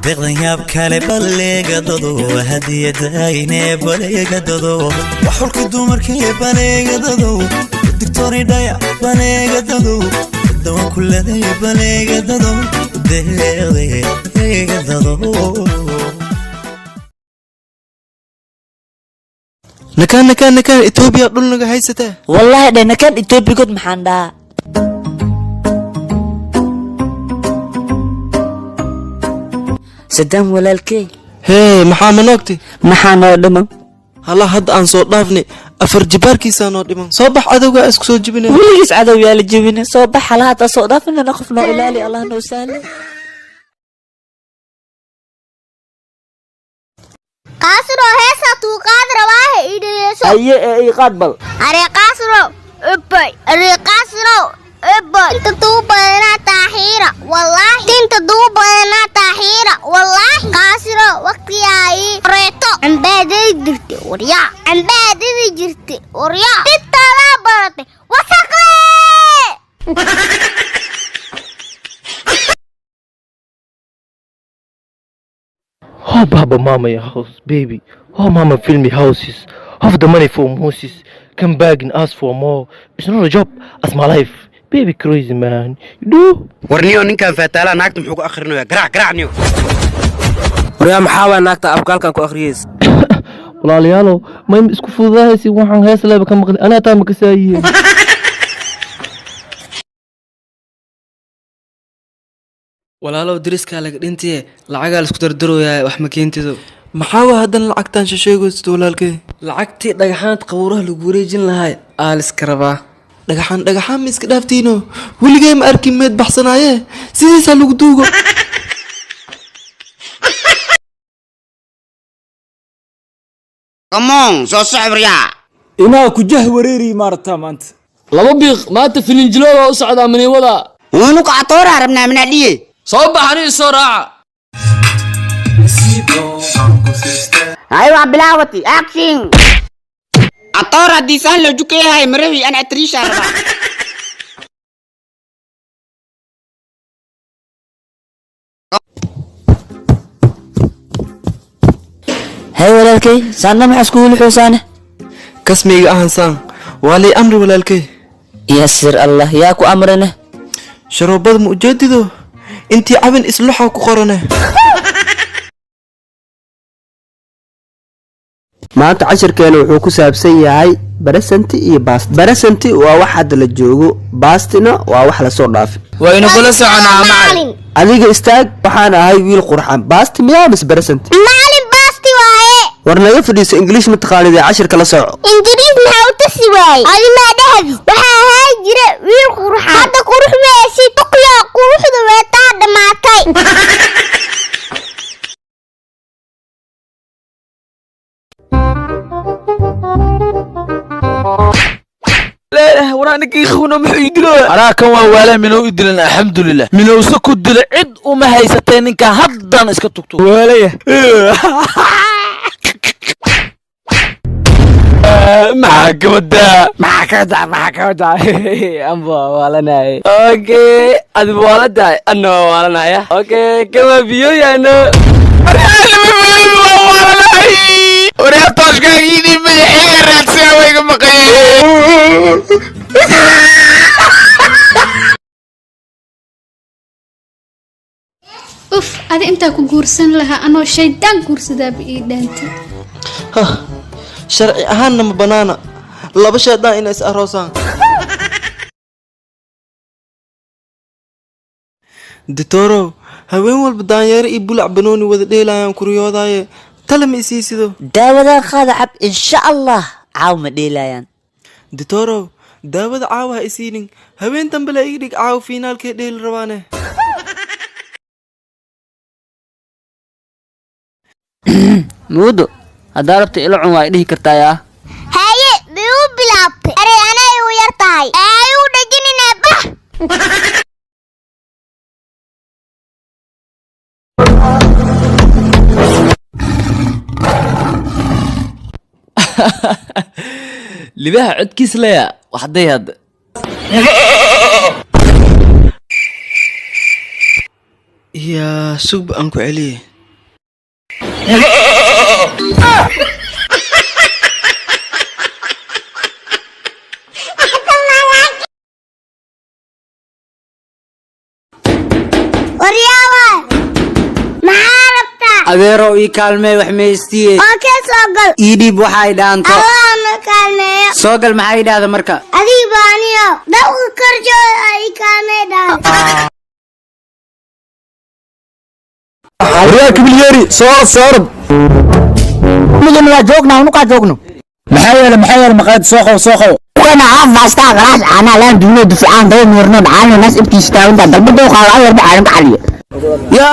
deqdan yaab kale baleega dado hadiyadayne baleega dado waxulka dumarkii baleega dado digtoori dhaya baleega dado dawan kulladay baleega dado deeqdeega dado نكان إثيوبيا دولنا هايسته والله ده نكان إثيوبيا قد محندا سدام ولا الكي هي محامنوكتي محانو دمم هلا هاد أن صوت ضافني أفر جبار كيسانو دمم صباح عدوغا اسكو صوت جبني وليس عدو يا الجبني صباح هلا هاد صوت ضافنا نخفنا إلالي الله نوسالي قاسرو هسه تو قادر واه إيديسو أي قادبل أري قاسرو أبي أري قاسرو أبي أنت دوبنا تحيرة والله أنت دوبنا تحيرة والله قاسرو وقتي أي ريتو عن بعدي درتي وريا عن بعدي جرتي وريا تطلع برتي وسقلي Oh, Baba, Mama, your house, baby. Oh, Mama, fill me houses. Have the money for Moses. Come back and ask for more. It's not a job, it's my life. Baby, crazy, man. You do? ورنيو نكان فتالا ناكت محوك آخر نيو قرع نيو وريا محاول ناكت أبقال كان كو أخريز والله ليالو ما يمسكوا في ظاهسي وحن هاس لا بكم مغني أنا تامك سايين walaalow diriska laga dhintiye lacaga la isku dardarooyaa wax ma keentido maxaa hadan lacagtan sheegaysto walaalkay lacagtii dhagaxaad qawraha lagu wareejin lahay aaliska rabaa dhagaxaan ma iska dhaaftiino weligay ma arkin meed baxsanaaye sidiisa lagu duugo Come on soo socod riyaa inaa ku jah wareeri maarta maanta laba biiq maanta filinjilooda u socda maniwada wanu ka atoora rabnaa min adhiye soo baxani soo raaca أيوة بلاوتي أكشن أطورة دي سهلة جوكي هاي مرهي أنا أتريش أربعة هاي ولا الكي سانا مع سكول حسانه كسمي أهنسان والي أمر walaalkay يسر الله ياكو أمرنا شروبات مجددو انتي عبن إسلوحة وكقرنة maanta casharkeena wuxuu ku saabsan yahay barasanti iyo baast barasanti waa wax hadda la joogo baastina waa wax la soo dhaafay wayna kula soconaa macallin adiga istaag waxaan ahay wiil qurxan baasti miyaa mis barasanti macallin baasti waaye war naga fadhiiso English ma taqaanid casharka la soco Ingiriis maxaa u tasi waaye adima dhahabi waxa ahay jira wiil qurxan hadda qurux weeysi tuqya quruxdu way taa dhamaatay لا ورانك يخونه محيدلو انا كان والا منو يدلن الحمد لله منو سكو دل عد وما هيستين انك هدان اسك تكتو ولايه معك ودا امبا والناي اوكي ادي والدا انا والناي اوكي كما بيو يا انا وريا طاشكاغيني مدحير تساوي مقيم اوف ادي انت ku guursan laha anoo shaydaan guursada biidanta sharci ahaanna ma banaana laba shaydaan inay is aroosaan ditoro haween walba daanyeero iyo bulac banooni wada dheelayaan kuriyoodaye talama isiisido daawada qaada cab insha Allah caaw ma dheelayaan ditoro daawada caawa ha isiinin haween dambe la ii dhig caaw finaalkee dheeli rabaane muudo hadaa rabta ila cun waa dhihi kartaa yaa haye biu bilaabtay are anay u yartahay ay u dhajinina bah libaha codkiis leeya waxday hadda يا سوب أنكو عليه adeero ii kaalmee wax meestiye okay soo gal ii dhiib waxay dhaanto allahna kaalmeeyo soo gal maxay dhahda marka adiga baaniyo dhawqa korjooda ay kaalmee dhahan waryaa kibilyeri soorad midna waa joognaa unukaa joogno maxaa yeele maqaayad soo qabo kana af baastaa galaas ana laan duuno dufcaan day nuurno dhacaan naas ibtiis taawinta dalbado qaala yar bacaan kaliya ya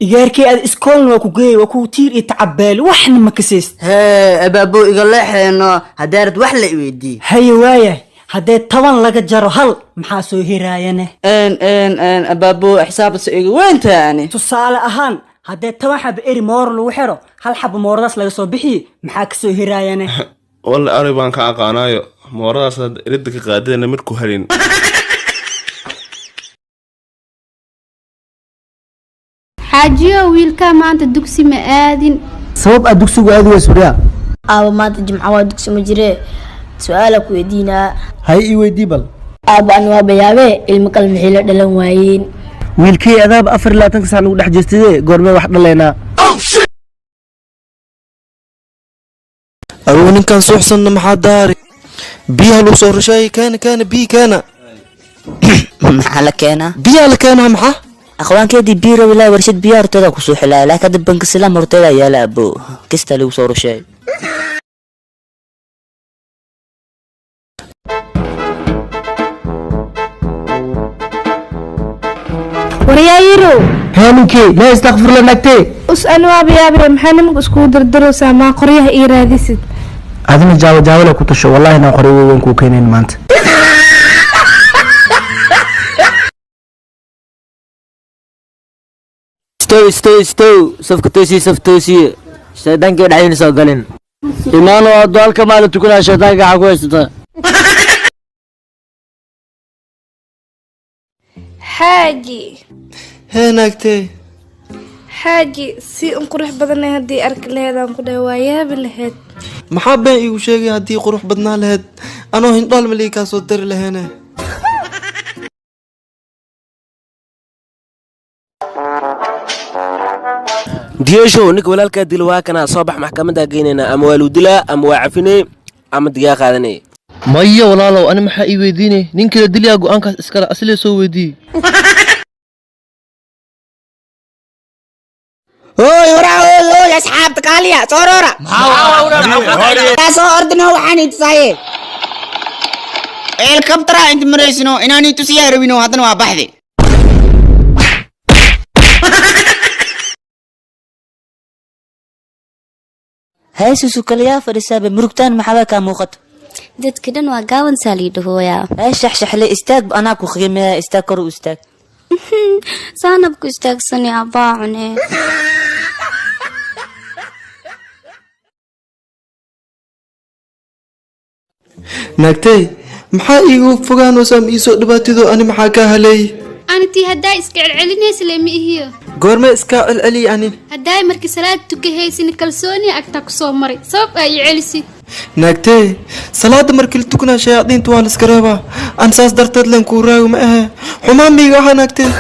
iyaarkii aad iskoolna waa ku geey waa ku tiir iyo tacabeel waxna ma kasees abaabo iga leexeeno hadaarad wax la iweydii haye waaya haddee 10 laga jaro hal maxaa soo hiraayane abaabo xisaabta iga weyntaani tusaale ahaan haddee 10 xab eri moor lagu xiro hal xab mooradaas laga soo bixiye maxaa ka soo hiraayane walla ari baan ka aqaanayo mooradaas iridda ka qaadayna mid ku halin xaajiyo wiilka maanta dugsi ma aadin sabab aad dugsigu aad way suriya aaba maanta jimca waa dugsi ma jiree su'aala ku weydiinaa hay ii weydii bal aaba aan waa bayaabe ilmo kale maxay la dhalan waayeen wiilkii adaab 24 saac lagu dhex jeestay goormee wax dhaleena aruu ninkan suuxsanna maxaa daari biyaha lagu soo rushay kaana biyi kaana maxaa la keenaa biyaha la keenaa maxaa akhwaankeedii biira walaa warshad biyaha horteeda ku soo xilaa laakiin dad bank islaam horteeda yaala abo kista lagu soo rushay waryaayiro هانكي لا استغفر الله نكتي أسأل وابي يابي محنم اسكو دردروسا ما قريه إيراديسد هذا جاو لك كنت والله انا قريب وينكو كينين مانت استو سفتوسي شيطان كده عين سو قالين إيمان وأدوال كمال تكون شيطان كده عقوي حاجي هناكتي حاجي سي قروح بدن هدي أرك لهذا نقول ويا بالهد محبة يوشيغي هدي قروح بدنا لهد أنا هندال مليكا صدر لهنا ديشو نك walaalka dil waa kana soo bax maxkamadda geynayna ama waa ludila ama waa cafinay ama digaa qaadanay maya walaalow ani maxaa ii weydiinay ninkii dilyaa go'aankaas iskala asli soo weydii هوي أصحاب تقاليا صورورا يا صوردنا وحاني تسايه الكبترا انت مريسنو اناني تسيا ربينو هذا ما بحثي هاي سوسو كليا فرسابة مرقتان محبا كاموخت dadka dhan waa gaawan saaliidhahooyaa هاي شحشحلي استاق أنا كوخيمة استاق كرو استاق saanabku istaagsani abaacune naagtay maxaa iigu fogaanaysaa ma ii soo dhibaatado ani maxaa ka halay anti haddaa iska celcelinaysa lama ihiyo goorma iska celceli ani haddaa markii salaad tukahaysin kalsooni agta ku soo maray sabab ay celisid naagtay salaada markii la tukanaa shayaadiinta waa la iska reebaa aan saas darteed leen kuu raago ma ahe xumaan miiga aha naagtay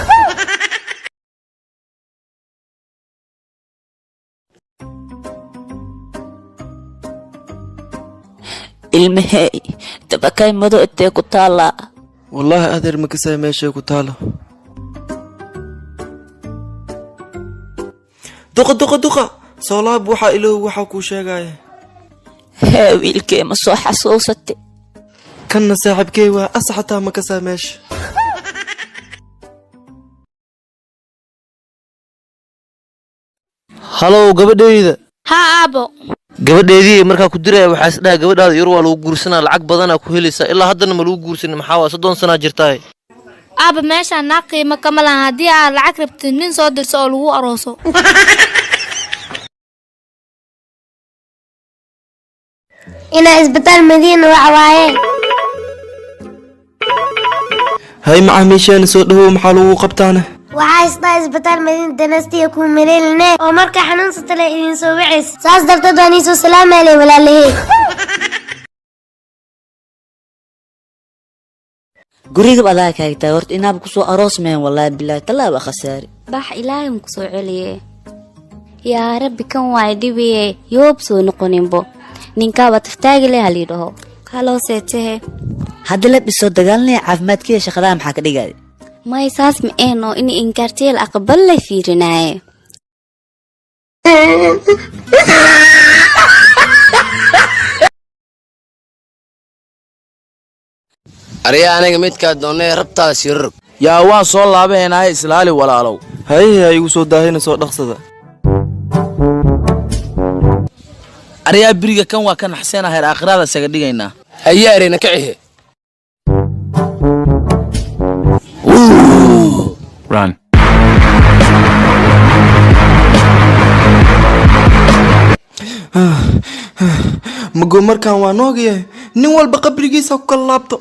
ilmahey tabakay mado intee ku taala wallaahi adeer makasay meeshay ku taalo duqa soo laab waxaa ilaahu waxaa kuu sheegaya hee wiilkee ma soo xasuusate kanna saaxiibkey waa asa xataa makasay meesha halow gabadheyda haa aabo gabadheedii markaa ku diraya waxaa is dhaha gabadhaada yar waa lagu guursanaa lacag badanaa ku helaysaa ilaa haddana ma lagu guursanin maxaa waa 30 sanaa jirtaa aaba meeshaan naa qiimo kama lahan haddii aad lacag rabtid nin soo dirso oo lagu arooso inaa isbitaal madiina waxa waaye hay macaamiisheena soo dhawow maxaa lagu qabtaane waxaa isdhaa isbitaal madiina danastiya ku maleeline oo marka xanuunsata le idin soo wicis saas darteed waan iisoo salaamaaley walaalahey guriga adaa kaagtaa horta inaaba kusoo aroos meen wallaahi bilaahi tallaaba khasaari bax ilaahay ku soo celiye yaa rabbi kan waay dhibiye yoob soo noqoninbo ninkaaba taftaagi leh halii dhaho haloo seetehe hadda la dhiso dagaalnaya caafimaadkiiya shaqadaha maxaa ka dhigaya may saas ma eeno in inkaarteel aqbal lay fiirinaaye ariya aniga midkaa doonay rabtaa sirrug yaa waan soo laabahaynaa islaali walaalow haye igu soo daahina soo dhaqsada ariyaa biriga kan waa ka naxseenaa heer aakhirada isaga dhigaynaa haye arina kacihe Run. mago markaan waa noogyahay nin walba qabrigiisa ku kala laabto